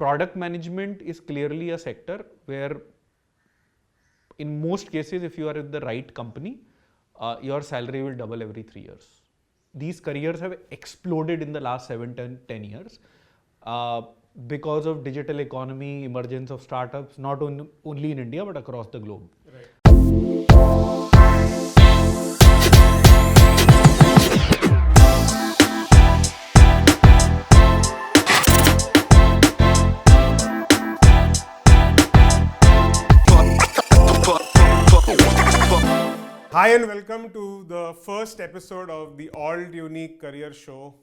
Product management is clearly a sector where in most cases, if you are in the right company, your salary will double every 3 years. These careers have exploded in the last 10 years because of digital economy, emergence of startups, not only in India, but across the globe. Hi and welcome to the first episode of the AltUni Career Show.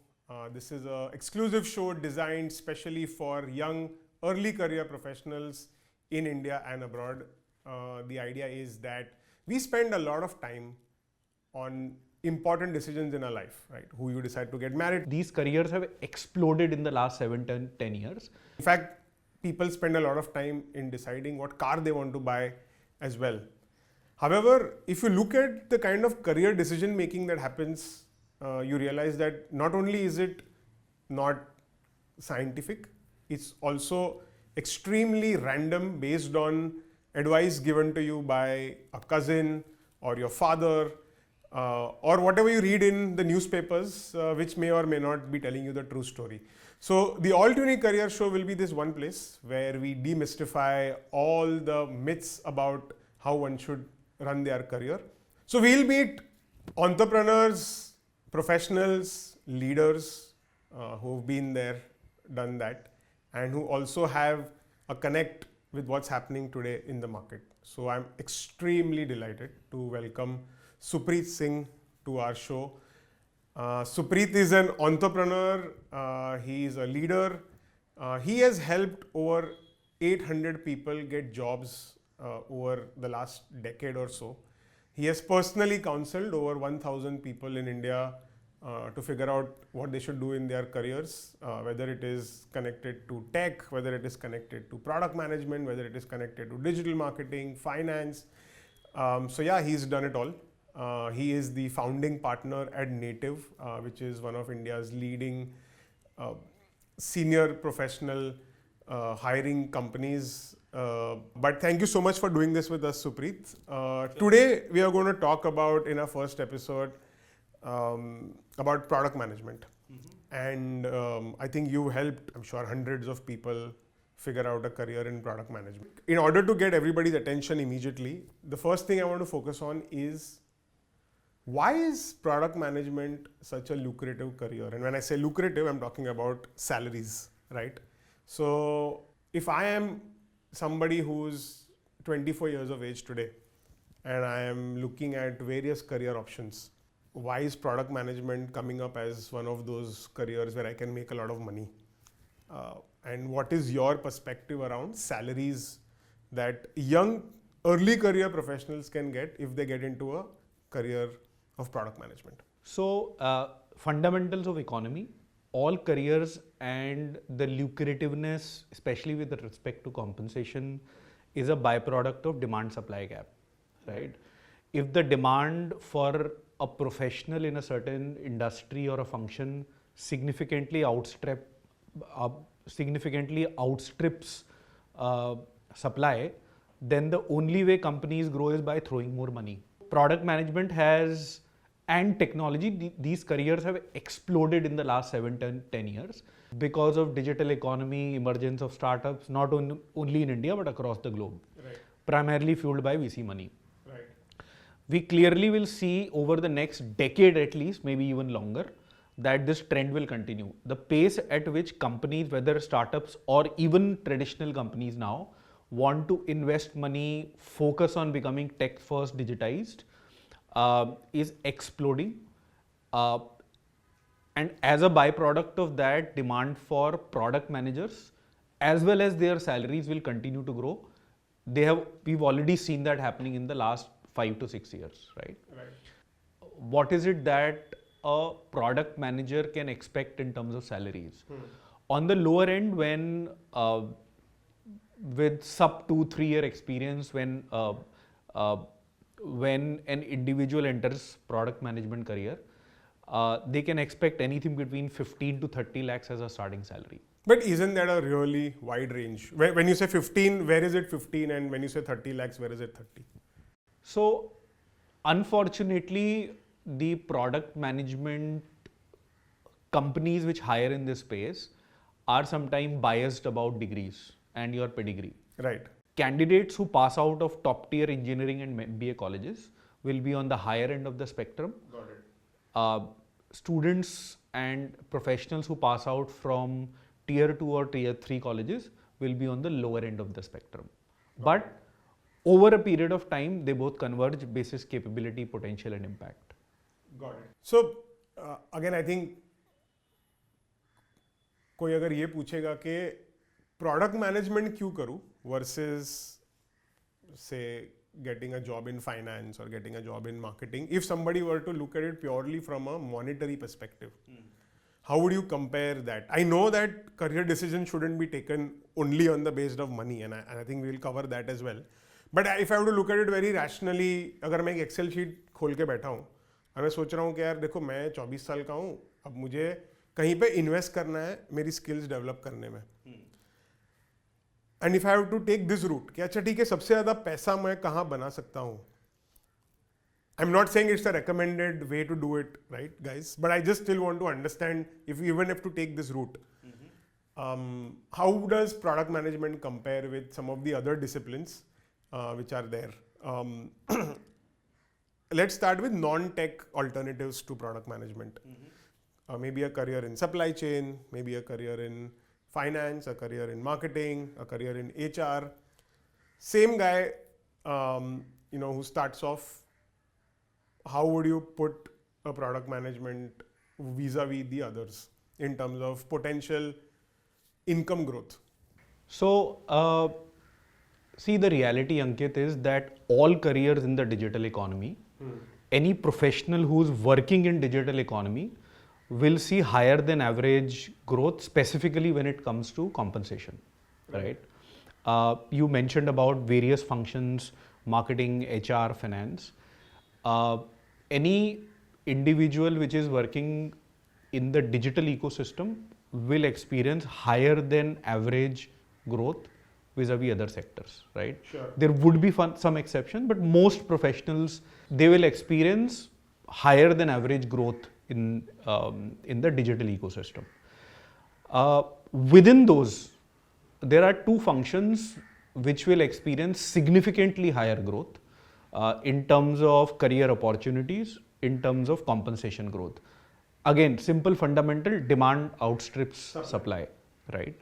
This is an exclusive show designed specially for young early career professionals in India and abroad. The idea is that we spend a lot of time on important decisions in our life, right? Who you decide to get married. These careers have exploded in the last 10 years. In fact, people spend a lot of time in deciding what car they want to buy as well. However, if you look at the kind of career decision making that happens, you realize that not only is it not scientific, it's also extremely random based on advice given to you by a cousin or your father or whatever you read in the newspapers, which may or may not be telling you the true story. So the AltUni Career Show will be this one place where we demystify all the myths about how one should run their career. So we'll meet entrepreneurs, professionals, leaders who've been there, done that, and who also have a connect with what's happening today in the market. So I'm extremely delighted to welcome Supreet Singh to our show. Supreet is an entrepreneur, he is a leader. He has helped over 800 people get jobs over the last decade or so. He has personally counseled over 1,000 people in India to figure out what they should do in their careers, whether it is connected to tech, whether it is connected to product management, whether it is connected to digital marketing, finance. So yeah, he's done it all. He is the founding partner at Native, which is one of India's leading senior professional hiring companies. But thank you so much for doing this with us, Supreet. Today we are going to talk about, in our first episode, about product management. And I think you helped, I'm sure, hundreds of people figure out a career in product management. In order to get everybody's attention immediately, the first thing I want to focus on is, why is product management such a lucrative career? And when I say lucrative, I'm talking about salaries, right? So if I am somebody who's 24 years of age today and I am looking at various career options, why is product management coming up as one of those careers where I can make a lot of money? And what is your perspective around salaries that young early career professionals can get if they get into a career of product management? So fundamentals of economy, all careers and the lucrativeness, especially with respect to compensation, is a byproduct of demand-supply gap, right? If the demand for a professional in a certain industry or a function significantly outstrips supply, then the only way companies grow is by throwing more money. Product management and technology, these careers have exploded in the last 10 years because of digital economy, emergence of startups, not only in India, but across the globe. Right. Primarily fueled by VC money. Right. We clearly will see over the next decade at least, maybe even longer, that this trend will continue. The pace at which companies, whether startups or even traditional companies now, want to invest money, focus on becoming tech first, digitized, is exploding. And as a byproduct of that, demand for product managers as well as their salaries will continue to grow. We've already seen that happening in the last 5 to 6 years, right? What is it that a product manager can expect in terms of salaries? On the lower end, when with sub 2-3 year experience, when an individual enters product management career, they can expect anything between 15 to 30 lakhs as a starting salary. But isn't that a really wide range? When you say 15, where is it 15? And when you say 30 lakhs, where is it 30? So, unfortunately, the product management companies which hire in this space are sometimes biased about degrees and your pedigree. Right. Candidates who pass out of top tier engineering and MBA colleges will be on the higher end of the spectrum. Got it. Students and professionals who pass out from tier 2 or tier 3 colleges will be on the lower end of the spectrum. But over a period of time, they both converge basis capability, potential and impact. Got it. So, again, I think कोई अगर ये पूछेगा कि product management क्यों करूँ versus say getting a job in finance or getting a job in marketing, if somebody were to look at it purely from a monetary perspective, how would you compare that? I know that career decisions shouldn't be taken only on the basis of money, and I think we'll cover that as well. But if I were to look at it very rationally, अगर मैं एक Excel sheet खोल के बैठा हूँ और मैं सोच रहा हूँ कि यार देखो मैं 24 साल का हूँ, अब मुझे कहीं पे इन्वेस्ट करना है मेरी स्किल्स डेवलप करने में. And if I have to take this route कि अच्छा ठीक है सबसे ज़्यादा पैसा मैं कहाँ बना सकता हूँ. I'm not saying it's a recommended way to do it, right, guys? But I just still want to understand if even if to take this route, how does product management compare with some of the other disciplines which are there? Let's start with non-tech alternatives to product management. Maybe a career in supply chain, maybe a career in finance, a career in marketing, a career in HR. Same guy, who starts off. How would you put a product management vis-a-vis the others in terms of potential income growth? So, see, the reality, Ankit, is that all careers in the digital economy, any professional who's working in digital economy will see higher than average growth, specifically when it comes to compensation, right? You mentioned about various functions, marketing, HR, finance. Any individual which is working in the digital ecosystem will experience higher than average growth vis-a-vis other sectors, right? Sure. There would be some exception, but most professionals, they will experience higher than average growth in the digital ecosystem. Within those, there are two functions which will experience significantly higher growth in terms of career opportunities, in terms of compensation growth. Again, simple fundamental, demand outstrips supply, right?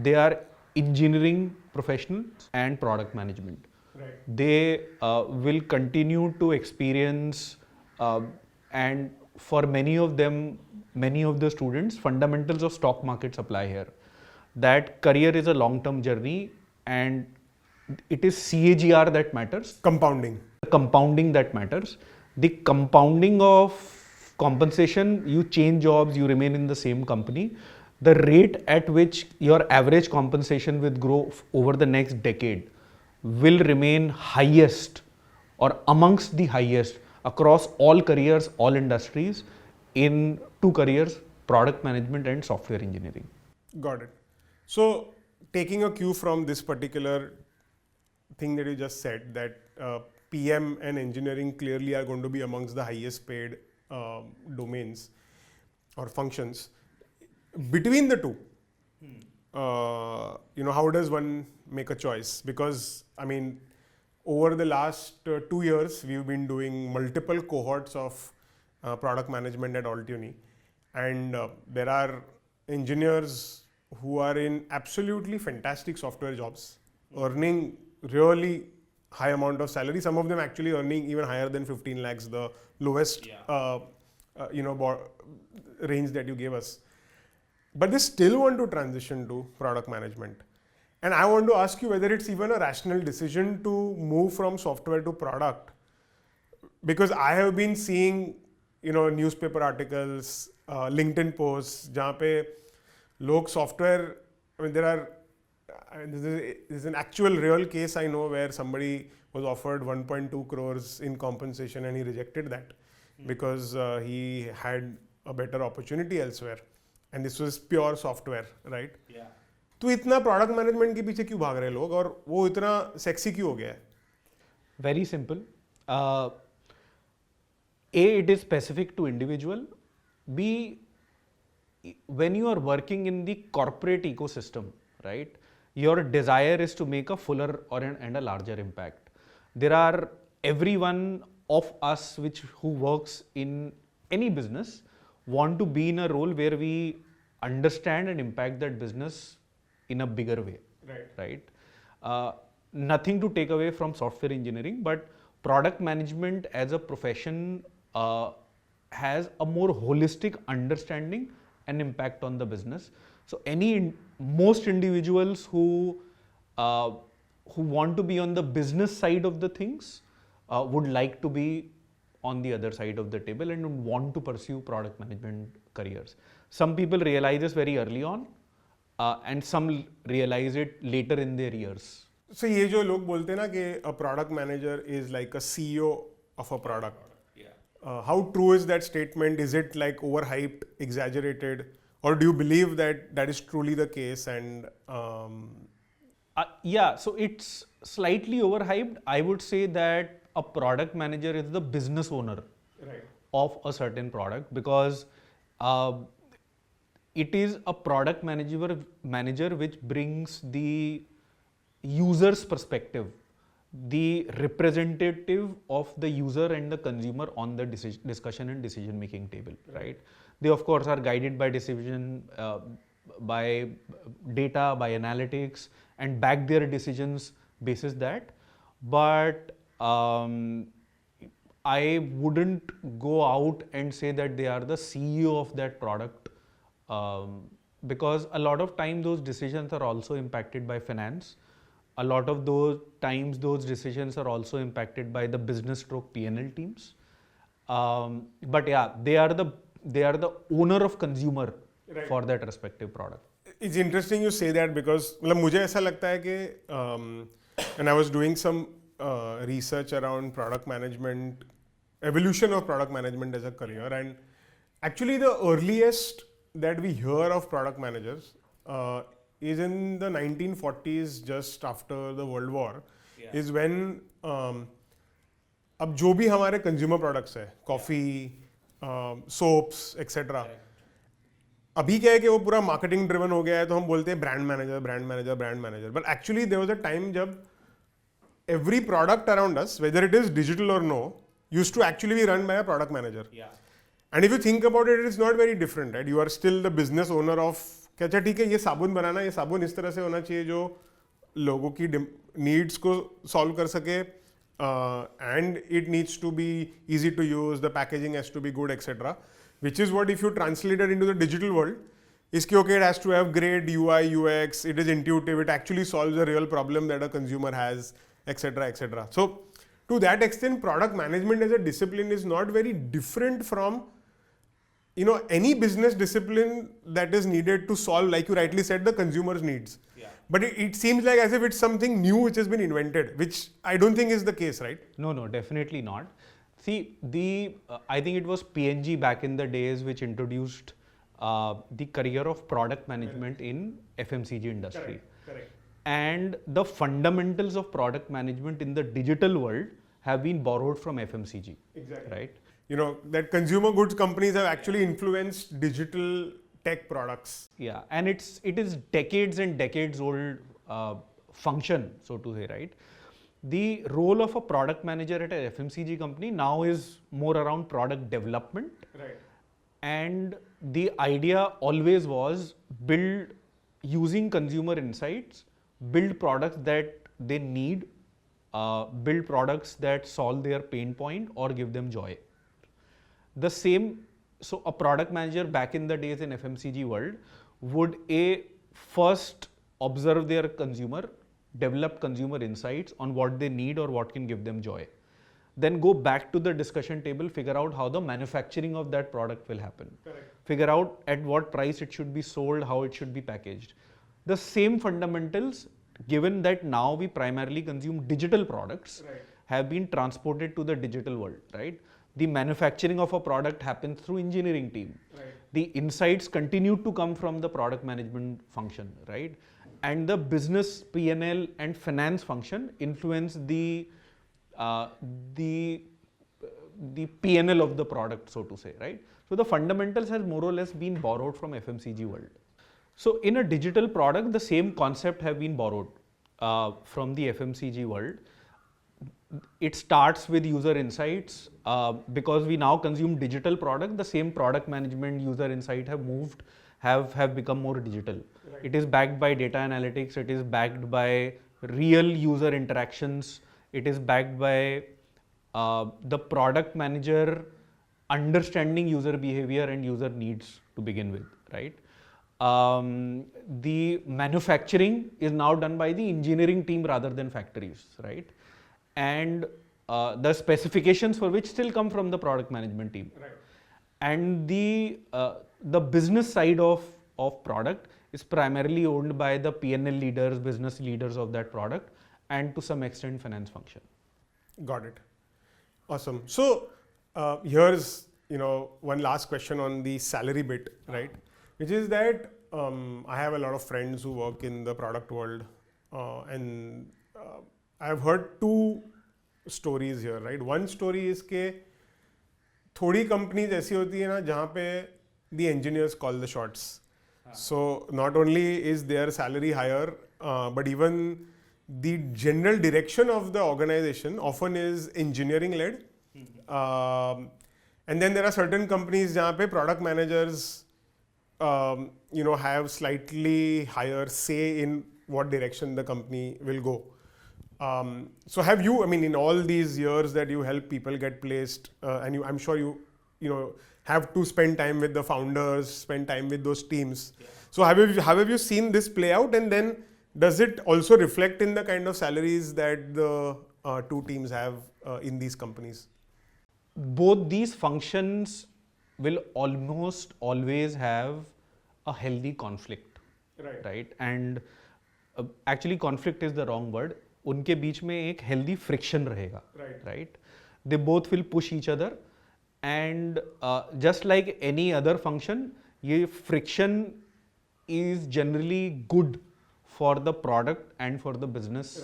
They are engineering professionals and product management. Right. They will continue to experience, and for many of them, many of the students, fundamentals of stock markets apply here. That career is a long-term journey and it is CAGR that matters. Compounding. The compounding that matters. The compounding of compensation, you change jobs, you remain in the same company. The rate at which your average compensation will grow over the next decade will remain highest or amongst the highest across all careers, all industries in two careers, product management and software engineering. Got it. So, taking a cue from this particular thing that you just said, that PM and engineering clearly are going to be amongst the highest paid domains or functions. Between the two, how does one make a choice? Because, over the last 2 years, we've been doing multiple cohorts of product management at AltUni. And there are engineers who are in absolutely fantastic software jobs, earning really high amount of salary. Some of them actually earning even higher than 15 lakhs, the lowest range that you gave us. But they still want to transition to product management. And I want to ask you whether it's even a rational decision to move from software to product. Because I have been seeing, newspaper articles, LinkedIn posts, जहाँ पे लोग software, there's an actual real case I know where somebody was offered 1.2 crores in compensation and he rejected that because he had a better opportunity elsewhere. and this was pure software, right? Yeah. तो इतना product management के पीछे क्यों भाग रहे हैं लोग और वो इतना सेक्सी क्यों हो गया है? Very simple. A, it is specific to individual. B, when you are working in the corporate ecosystem, right, your desire is to make a fuller and a larger impact. There are every one of us who works in any business want to be in a role where we understand and impact that business in a bigger way, right? Nothing to take away from software engineering, but product management as a profession has a more holistic understanding and impact on the business. So most individuals who want to be on the business side of the things would like to be on the other side of the table and would want to pursue product management careers. Some people realize this very early on and some realize it later in their years. So ये जो लोग बोलते हैं ना कि a product manager is like a CEO of a product. How true is that statement? Is it like overhyped, exaggerated, or do you believe that that is truly the case? And yeah, so it's slightly overhyped. I would say that a product manager is the business owner of a certain product, because it is a product manager which brings the user's perspective, the representative of the user and the consumer on the discussion and decision making table, right? They of course are guided by decision, by data, by analytics, and back their decisions basis that. But I wouldn't go out and say that they are the CEO of that product, because a lot of time those decisions are also impacted by finance. A lot of those times those decisions are also impacted by the business stroke P&L teams. But yeah, they are the owner of consumer for that respective product. It's interesting you say that, because मतलब मुझे ऐसा लगता है कि when I was doing some research around product management, evolution of product management as a career, and actually the earliest that we hear of product managers is in the 1940s, just after the World War, is when अब जो भी हमारे consumer products है, coffee, soaps, etc. अभी क्या है कि वो पूरा marketing driven हो गया है, तो हम बोलते हैं brand manager. But actually there was a time जब every product around us, whether it is digital or no, used to actually be run by a product manager. And if you think about it, it's not very different, right? You are still the business owner of कि अच्छा ठीक है, ये साबुन बनाना, ये साबुन इस तरह से होना चाहिए जो लोगों की नीड्स को सॉल्व कर सके, and it needs to be easy to use, the packaging has to be good, etc. Which is what, if you translate it into the digital world, is कि okay, it has to have great UI, UX, it is intuitive, it actually solves a real problem that a consumer has, etc., etc. So to that extent, product management as a discipline is not very different from any business discipline that is needed to solve, like you rightly said, the consumer's needs. But it seems like as if it's something new which has been invented, which I don't think is the case, right? No, definitely not. See, I think it was P&G back in the days which introduced the career of product management in FMCG industry. Correct. And the fundamentals of product management in the digital world have been borrowed from FMCG. Exactly. Right? That consumer goods companies have actually influenced digital tech products. Yeah, and it is decades and decades old function, so to say, right? The role of a product manager at a FMCG company now is more around product development. Right. And the idea always was build, using consumer insights, build products that they need, build products that solve their pain point or give them joy. So a product manager back in the days in FMCG world would first observe their consumer, develop consumer insights on what they need or what can give them joy. Then go back to the discussion table, figure out how the manufacturing of that product will happen. Correct. Figure out at what price it should be sold, how it should be packaged. The same fundamentals, given that now we primarily consume digital products, have been transported to the digital world, right? The manufacturing of a product happens through engineering team. the insights continue to come from the product management function, right? And the business P&L and finance function influence the P&L of the product, so to say, right? So the fundamentals has more or less been borrowed from FMCG world. So in a digital product, the same concept have been borrowed from the FMCG world. It starts with user insights. Because we now consume digital product, the same product management user insight have become more digital. Right. It is backed by data analytics. It is backed by real user interactions. It is backed by the product manager understanding user behavior and user needs to begin with, right? The manufacturing is now done by the engineering team rather than factories, right? And the specifications for which still come from the product management team. Right. And the business side of product is primarily owned by the P&L leaders, business leaders of that product, and to some extent finance function. Got it. Awesome. So here's one last question on the salary bit, right? Which is that I have a lot of friends who work in the product world, and I've heard two stories here, right? One story is कि थोड़ी companies ऐसी होती है ना जहाँ पे the engineers call the shots. So not only is their salary higher, but even the general direction of the organization often is engineering led. And then there are certain companies जहाँ पे product managers have slightly higher say in what direction the company will go. So have you, in all these years that you help people get placed, and I'm sure you have to spend time with the founders, spend time with those teams. Yeah. So have you seen this play out, and then does it also reflect in the kind of salaries that the two teams have in these companies? Both these functions will almost always have a healthy conflict, right? And actually conflict is the wrong word. उनके बीच में एक healthy friction रहेगा, right? They both will push each other, and just like any other function, ये friction is generally good for the product and for the business,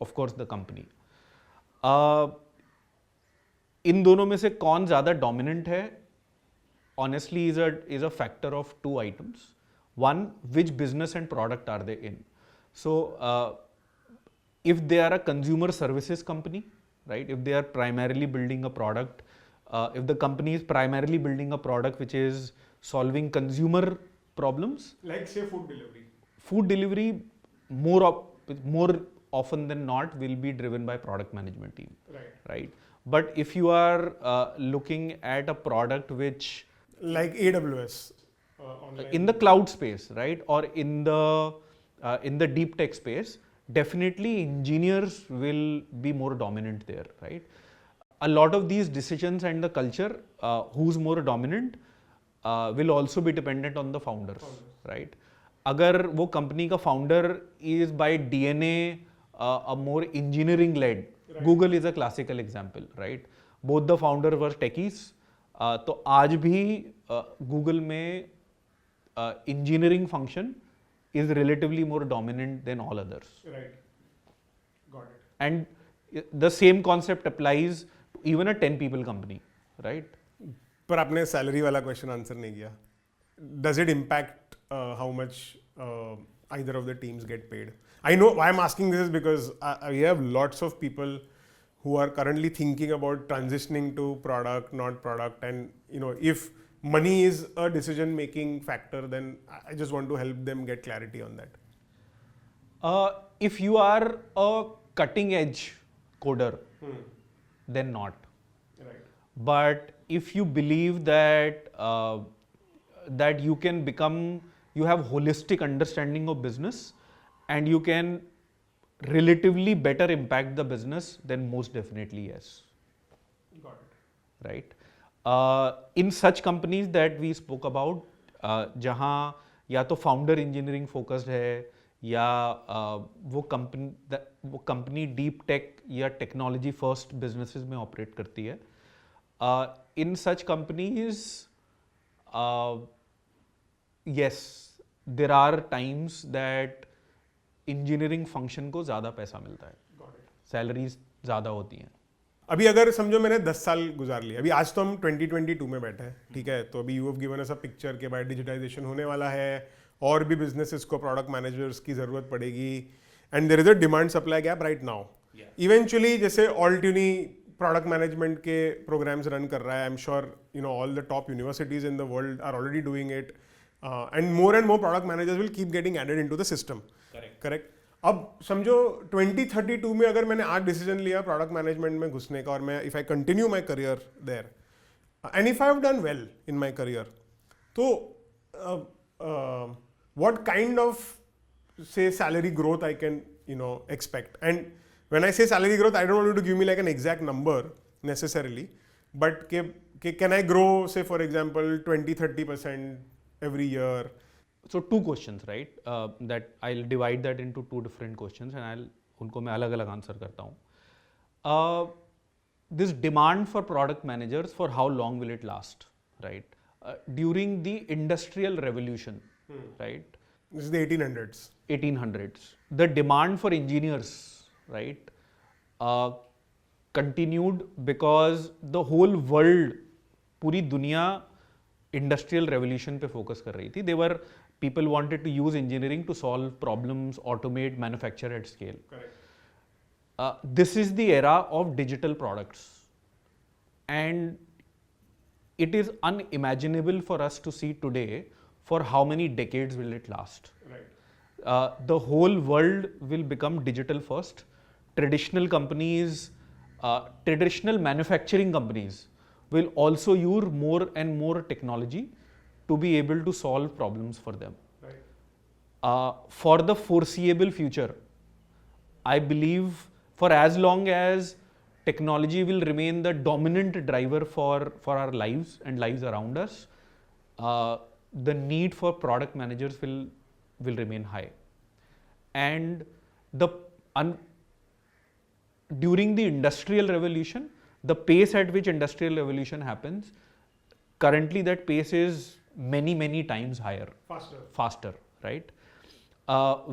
of course the company. इन दोनों में से कौन ज़्यादा dominant है? Honestly, is a factor of two items. One, which business and product are they in? So if they are a consumer services company, right? If they are primarily building a product, if the company is primarily building a product which is solving consumer problems, like say food delivery. Food delivery more often than not will be driven by product management team, right? But if you are looking at a product which like AWS in the cloud space, right, or in the deep tech space, definitely engineers will be more dominant there, right? A lot of these decisions and the culture, who's more dominant, will also be dependent on the founders, right? अगर वो company का founder is by DNA a more engineering led, Google is a classical example, right? Both the founder were techies. तो आज भी Google में engineering function is relatively more dominant than all others. Right. Got it. And the same concept applies to even a 10 people company, right? पर आपने salary वाला question answer नहीं किया. Does it impact how much either of the teams get paid? I know why I'm asking this is because we have lots of people who are currently thinking about transitioning to product, not product, and if money is a decision-making factor, then I just want to help them get clarity on that. If you are a cutting-edge coder, then not. Right. But if you believe that that you have holistic understanding of business, and you can relatively better impact the business, then most definitely yes. Got it. Right. In such companies that we spoke about, जहाँ या तो founder engineering focused है, या वो company deep tech या technology first businesses में operate करती है, in such companies yes, there are times that engineering function को ज़्यादा पैसा मिलता है, सैलरीज ज़्यादा होती हैं. अभी अगर समझो मैंने 10 साल गुजार लिया, अभी आज तो हम 2022 में बैठे हैं, ठीक है, तो अभी you have given us a picture के बाद डिजिटाइजेशन होने वाला है और भी बिजनेसेस को प्रोडक्ट मैनेजर्स की ज़रूरत पड़ेगी and there is a demand supply gap right now. Eventually जैसे AltUni प्रोडक्ट मैनेजमेंट के प्रोग्राम्स रन कर रहा है, I am sure you know all the top universities in the world are already doing it and more product managers will keep getting added into the system. Correct. अब समझो 2032 में अगर मैंने आज डिसीजन लिया प्रोडक्ट मैनेजमेंट में घुसने का और मैं if I continue my career there and if I have done well in my career, तो what kind of say salary growth I can expect? And when I say salary growth, I don't want you to give me like an exact number necessarily, but can I grow, say for example 20-30% every year? So two questions, right? That I'll divide that into two different questions and उनको मैं अलग अलग answer करता हूँ. This demand for product managers, for how long will it last, right? During the industrial revolution, right? This is the 1800s. The demand for engineers, right, continued because the whole world, पूरी दुनिया industrial revolution पे focus कर रही थी. People wanted to use engineering to solve problems, automate, manufacture at scale. Correct. This is the era of digital products, and it is unimaginable for us to see today for how many decades will it last. Right. The whole world will become digital first. Traditional companies, traditional manufacturing companies will also use more and more technology to be able to solve problems for them. Right. For the foreseeable future, I believe for as long as technology will remain the dominant driver for our lives and lives around us, the need for product managers will remain high. And during the industrial revolution, the pace at which industrial revolution happens, currently that pace is many times higher. Faster, right?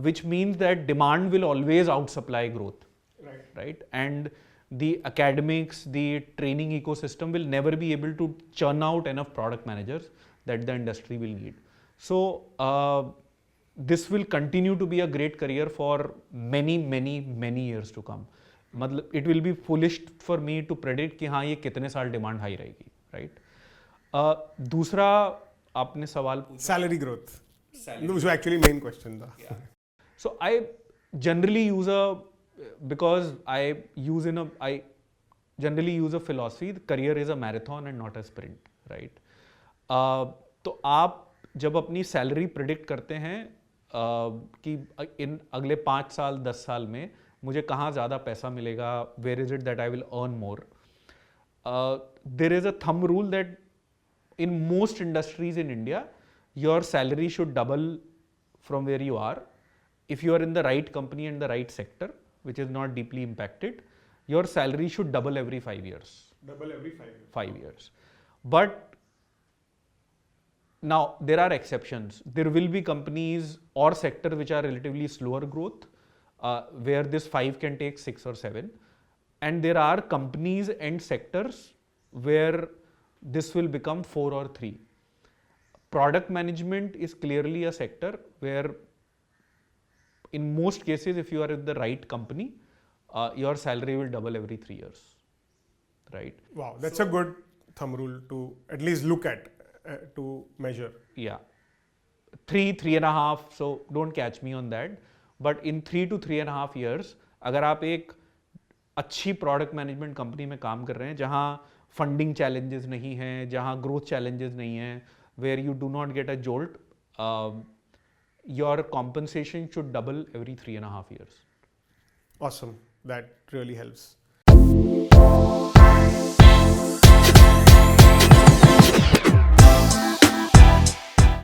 Which means that demand will always outsupply growth. Right? And the academics, the training ecosystem will never be able to churn out enough product managers that the industry will need. So this will continue to be a great career for many years to come. मतलब it will be foolish for me to predict कि हाँ ये कितने साल demand high रहेगी, right? दूसरा आपने सवाल पूछा salary growth. Which was actually main question था. Yeah. So I generally use I generally use a philosophy. The career is a marathon and not a sprint, right? तो आप जब अपनी सैलरी प्रिडिक्ट करते हैं कि इन अगले 5 साल 10 साल में मुझे कहाँ ज़्यादा पैसा मिलेगा, where is it that I will earn more? There is a thumb rule that in most industries in India, your salary should double from where you are. If you are in the right company and the right sector, which is not deeply impacted, your salary should double every 5 years. Double every 5 years. 5 years. But now there are exceptions. There will be companies or sectors which are relatively slower growth, where this 5 can take 6 or 7. And there are companies and sectors where this will become 4 or 3. Product management is clearly a sector where in most cases, if you are in the right company, your salary will double every 3 years, right? Wow, that's a good thumb rule to at least look at, to measure. Yeah, 3.5. So don't catch me on that. But in 3 to 3.5 years, अगर आप एक अच्छी product management company में काम कर रहे हैं जहाँ फंडिंग चैलेंजेस नहीं हैं, जहाँ ग्रोथ चैलेंजेस नहीं हैं, where you do not get a jolt, your compensation should double every 3.5 years. Awesome. That really helps.